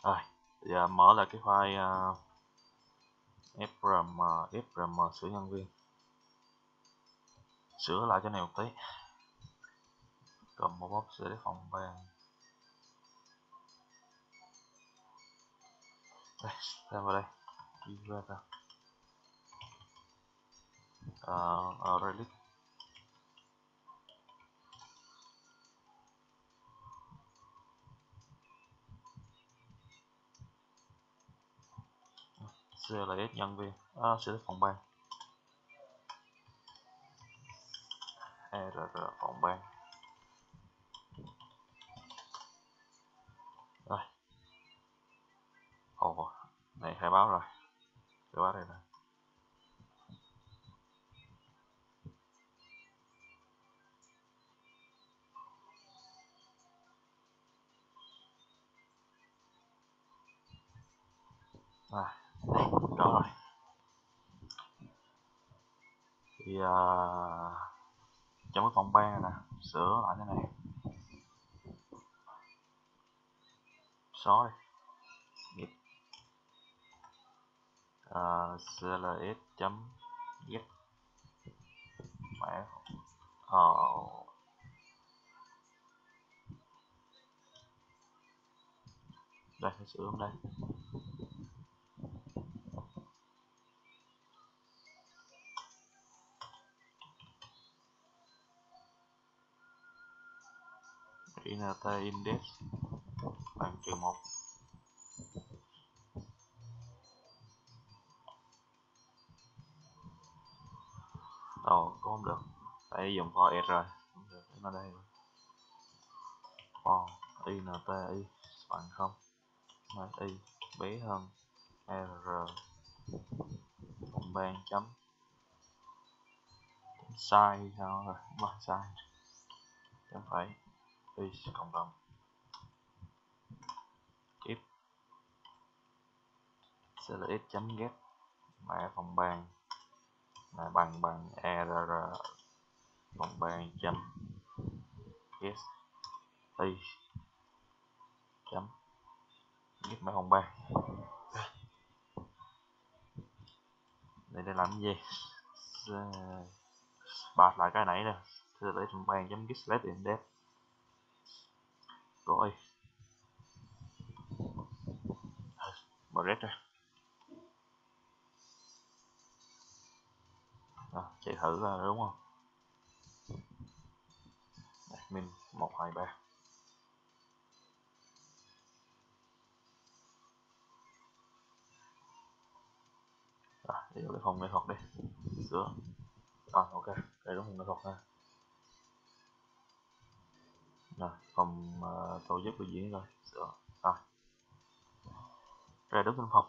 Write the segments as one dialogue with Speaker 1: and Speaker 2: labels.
Speaker 1: Rồi, giờ mở lại cái file frm sửa nhân viên, sửa lại cái này một tí. Cầm một box để phòng ban. Đây, xem vào đây. Đi ra ta. Relic. CLS nhân viên, sửa phòng ban. Phòng ban. Rồi. Ồ, này khai báo rồi. Khai báo đây rồi. Đây, có rồi. Thì trong cái phòng ban này nè, sửa lại cái này. Xóa đi. Git cls chấm get mã đây phải sửa đây. int index bằng -1. Cũng không được, phải dùng for error. Không được, nó đây for int bằng 0, y bé hơn r phòng ban chấm sai sao rồi, đúng rồi, sai chấm phải y cộng đồng if cls chấm get mã phòng ban là bằng rr phòng ban chấm get y chấm get mã phòng ban. Để làm gì? Bạt lại cái nãy nè, cls phòng ban chấm get slash index của y mở red ra. Chạy thử ra đúng không? Min 1 2 3. Đi vào cái phòng nghệ thuật đi, sửa. Ok, đây đúng phòng nghệ thuật ha. Rồi, phòng tổ chức biểu diễn rồi, sửa. Ra đứng trong phòng.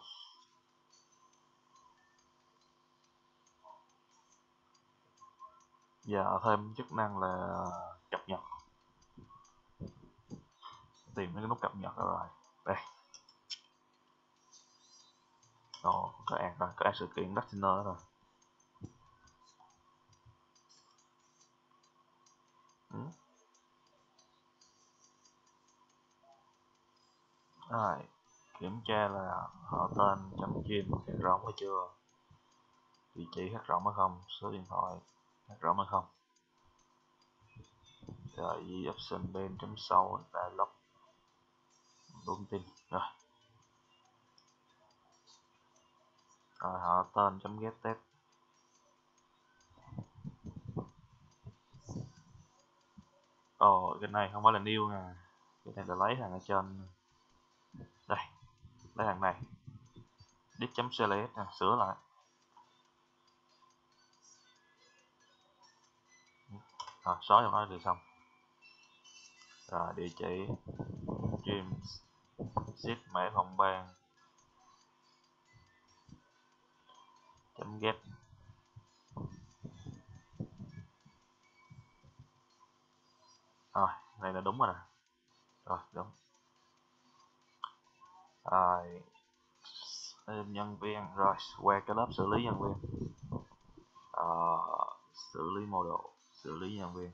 Speaker 1: Giờ thêm chức năng là cập nhật. Tìm cái nút cập nhật rồi. Đây. Có ad rồi, có ad sự kiện Dartiner rồi. Rồi, kiểm tra là họ tên chấm chuyên hát rộng hay chưa, địa chỉ hát rộng hay không, số điện thoại hát rộng hay không. Rồi option bên chấm sau dialog đúng tin rồi. Rồi họ tên chấm get test. Cái này không phải là new nè, cái này là lấy hàng ở trên đây, lấy hàng này dict.cls nè, sửa lại. Rồi xóa trong đó thì xong. Rồi địa chỉ stream ship mã phòng ban chấm get. Rồi này là đúng rồi nè. Rồi đúng. Rồi nhân viên, rồi qua cái lớp xử lý nhân viên. Xử lý model, xử lý nhân viên.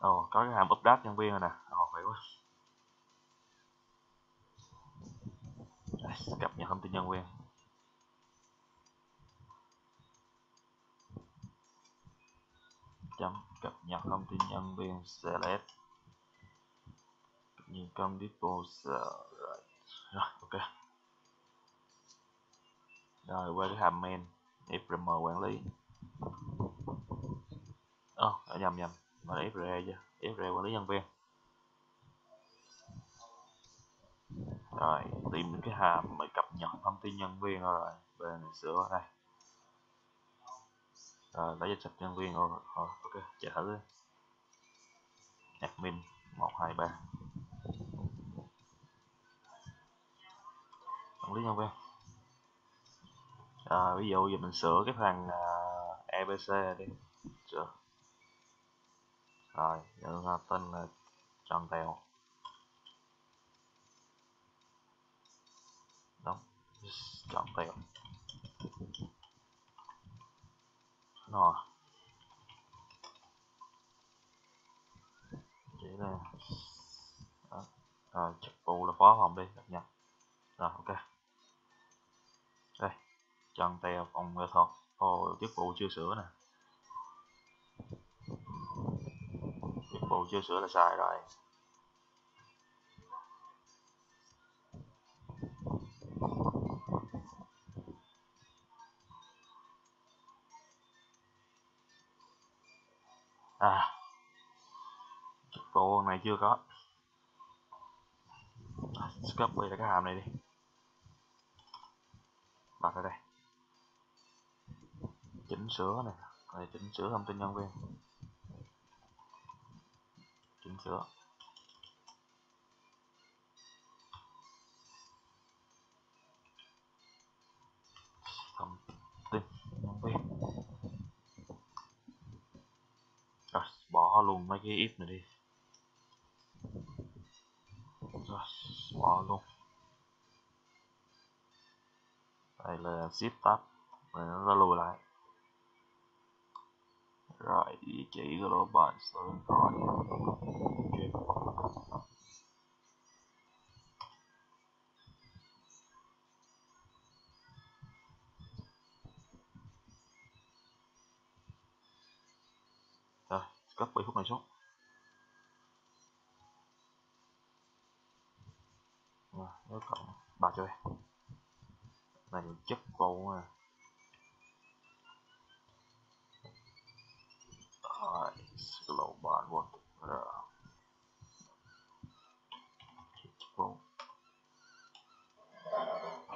Speaker 1: Ồ, có cái hàm update nhân viên rồi nè. Ồ, khỏe quá. Cập nhật thông tin nhân viên. Chấm cập nhật thông tin nhân viên select như công disposer rồi. Rồi, ok. Rồi qua cái hàm main FM quản lý. Nhầm mà là FRE chứ, FRE quản lý nhân viên. Rồi tìm đến cái hàm mà cập nhật thông tin nhân viên rồi, bên này sửa đây. Rồi lấy danh sách nhân viên rồi, ok, chạy thử đi. Admin 123 quản lý nhân viên. Ví dụ giờ mình sửa cái thằng EBC đi, sửa. Rồi tên là Trần Tèo. Đúng, Trần Tèo. Rồi chỉ là rồi chức vụ là phó phòng đi, cập nhật. Rồi ok. Đây, Trần Tèo phòng nghệ thuật. Chức vụ chưa sửa nè. Chức vụ chưa sửa là sai rồi. Chức vụ này chưa có. Copy lại cái hàm này đi, đặt ở đây, chỉnh sửa này, rồi chỉnh sửa thông tin nhân viên, chỉnh sửa thông tin nhân viên. Rồi bỏ luôn mấy cái if này đi, rồi bỏ luôn. Đây là shift tab rồi nó lùi lại. Rồi địa chỉ global, số điện thoại. Rồi copy khúc này xuống. Nếu cộng bà cho đây, này chất vụ nè. Global one chất vụ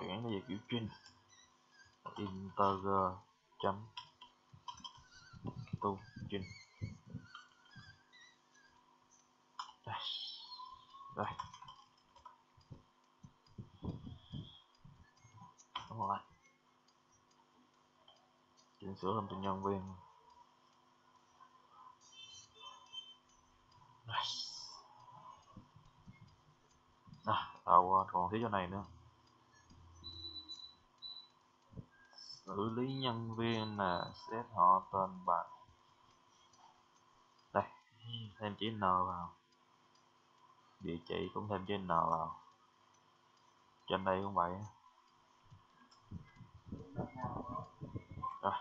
Speaker 1: chuyển nó về kiểu string integer chấm tu string. Đây đúng rồi, chỉnh sửa thông tin nhân viên. Còn thiếu chỗ này nữa, xử lý nhân viên là set họ tên bạn. Đây thêm chữ n vào, địa chỉ cũng thêm chữ n vào, trên đây cũng vậy. Rồi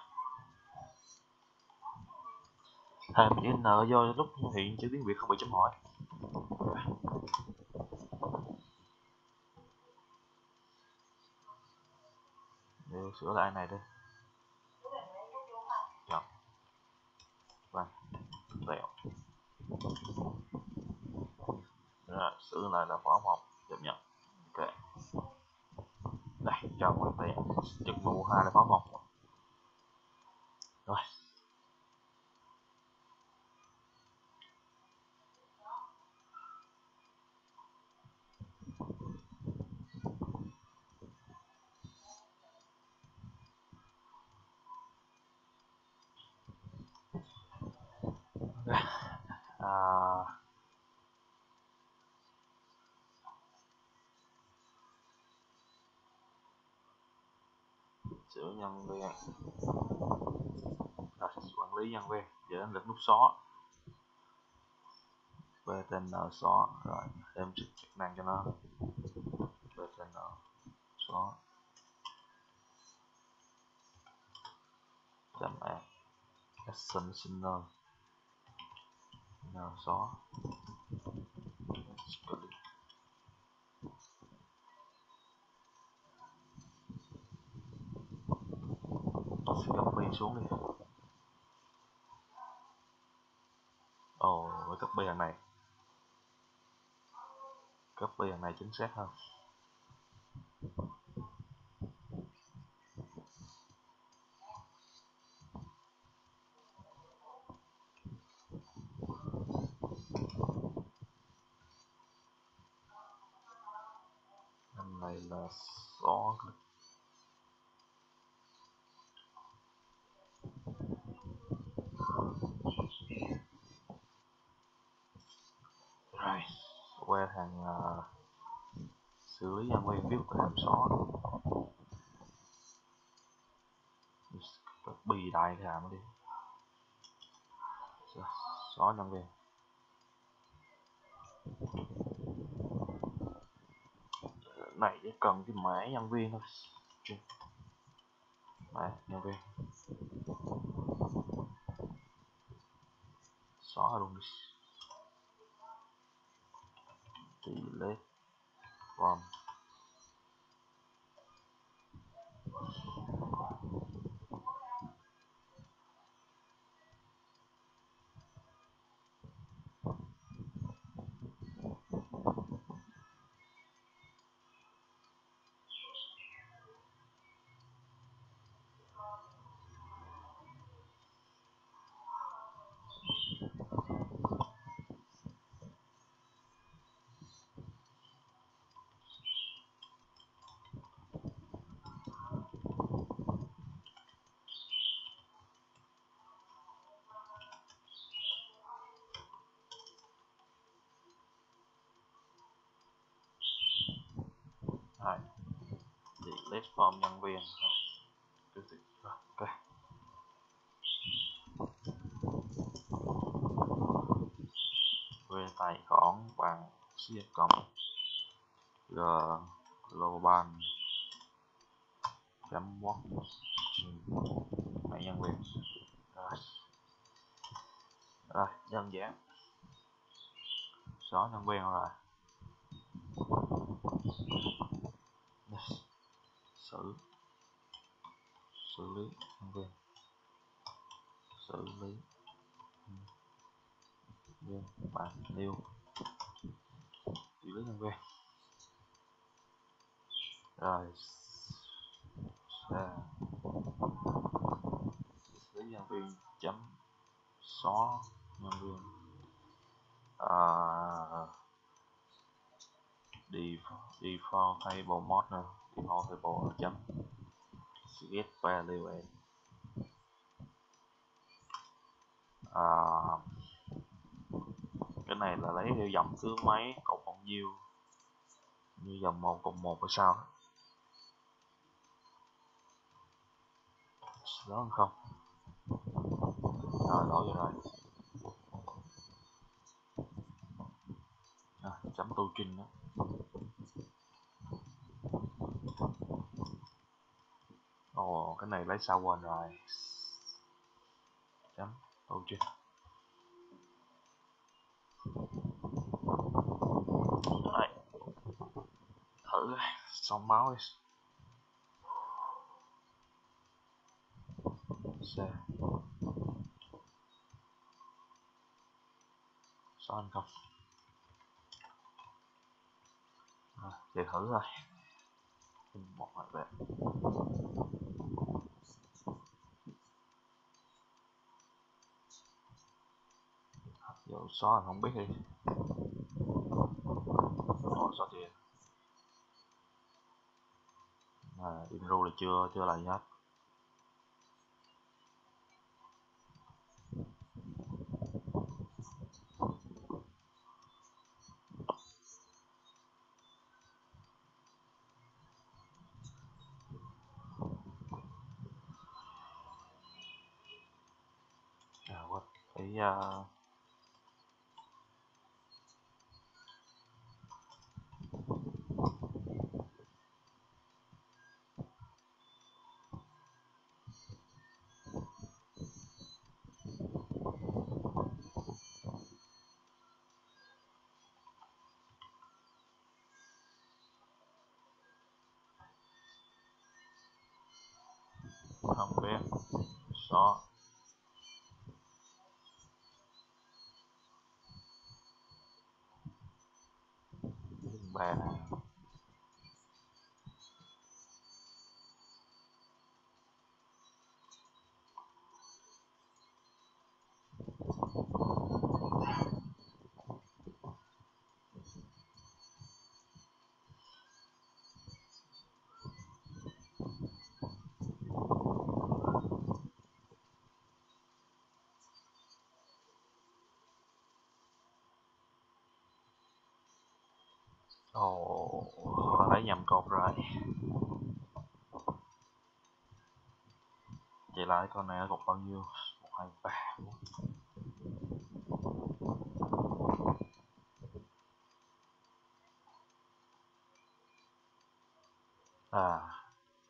Speaker 1: thêm chữ n vô lúc hiện chữ tiếng Việt không bị chấm hỏi. Để sửa lại này đi. Chọn vâng tẹo. Rồi sửa lại là phó một, chấp nhận. Ok, đây cho một tẹo, chức vụ 2 là phó một. Rồi sửa nhân viên. Rồi quản lý nhân viên, giờ đến lượt nút xóa. btn xóa rồi thêm chức năng cho nó. Btn xóa chấm add action listener xóa copy xuống đi. Với copy hàng này, chính xác hơn. Hàng này là xóa. Rồi qua hàng xử lý nhân viên viết hàm xóa, copy đại cái hàm đi, xóa nhân viên. Này chỉ cần cái mã nhân viên thôi, mã nhân viên xóa luôn đi. Delete from delete form nhân viên. Ok. Về tài khoản bằng siêu cộng global chấm work mã nhân viên. Rồi đơn giản, xóa nhân viên rồi. xử lý nhân viên, xử lý nhân viên bạn new xử lý nhân viên. Rồi xử lý nhân viên chấm xóa nhân viên. Default table mode nè, default table chấm get value. Cái này là lấy theo dòng thứ mấy cộng bao nhiêu, như dòng 1 cộng 1 hay sao, lớn không? Rồi đổi rồi. Chấm tu trinh đó. Cái này lấy sao quên rồi. Chấm tu trinh. Đấy. Thử xong máu đi. Xe xóa anh không? Để thử thôi. Một lại về. Dụ xóa không biết đi. Xóa tiền. Intro là chưa là gì hết. Quên phải không biết. Xóa bè. Ồ, họ lấy nhầm cột rồi. Vậy lại con này ở cột bao nhiêu? 1, 2, 3, 4. À,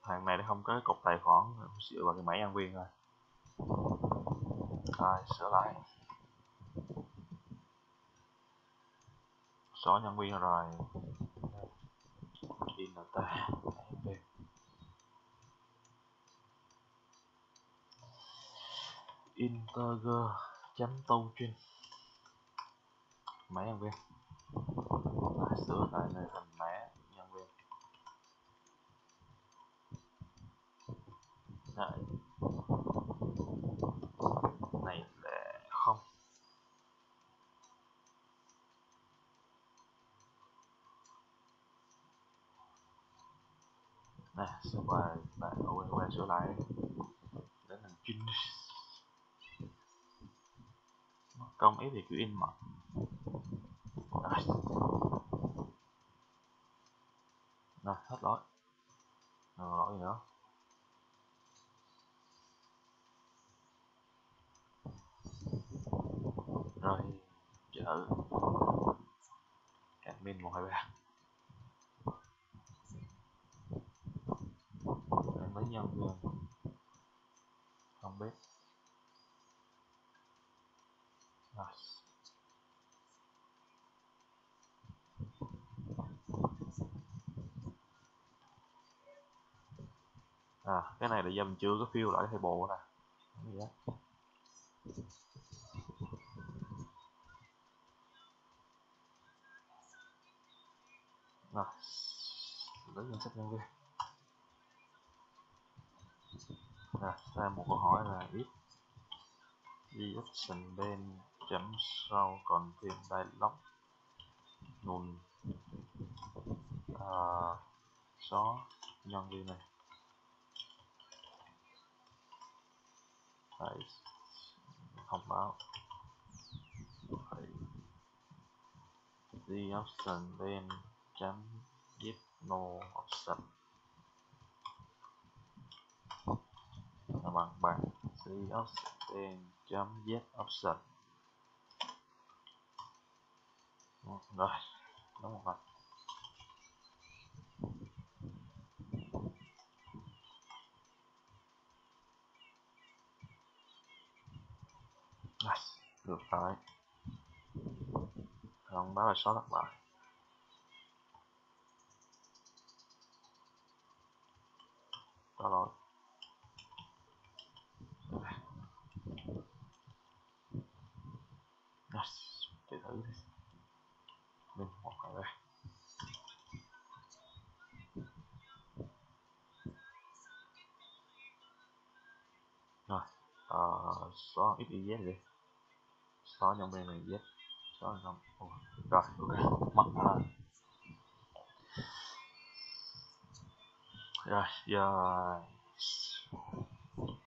Speaker 1: hàng này nó không có cột tài khoản, dựa vào cái mã nhân viên thôi. Rồi, sửa lại. Xóa nhân viên rồi. INT integer chấm token mã nhân viên. Sửa lại này thành mã nhân viên. Đấy. Này là không. Nè, sửa bài bạn qua sửa lại để thành chinh. Công ép thì cứ in mà. Rồi, hết lỗi. Rồi, lỗi gì nữa? Rồi, chợ admin 1, 2, 3. Mấy nhân viên không biết. Rồi. À, cái này là do mình chưa có fill lại cái table nè. Cái gì đó. Rồi, lấy danh sách nhân viên. Rồi, ra một câu hỏi là if the option bên chấm sau còn thêm dialog null xóa nhân viên này. Phải thông báo phải the option bên chấm if no option là bằng bạn the option bên chấm get option. Rồi, đúng một lần. Rồi, được rồi. Thông báo là xóa thất bại. Có lỗi. Rồi, để thử đi. Mình 1, 2, 3. Rồi, xóa XYZ đi. Xóa nhân viên này Z. Xóa là không. Rồi, ok. Mất rồi. Rồi, giờ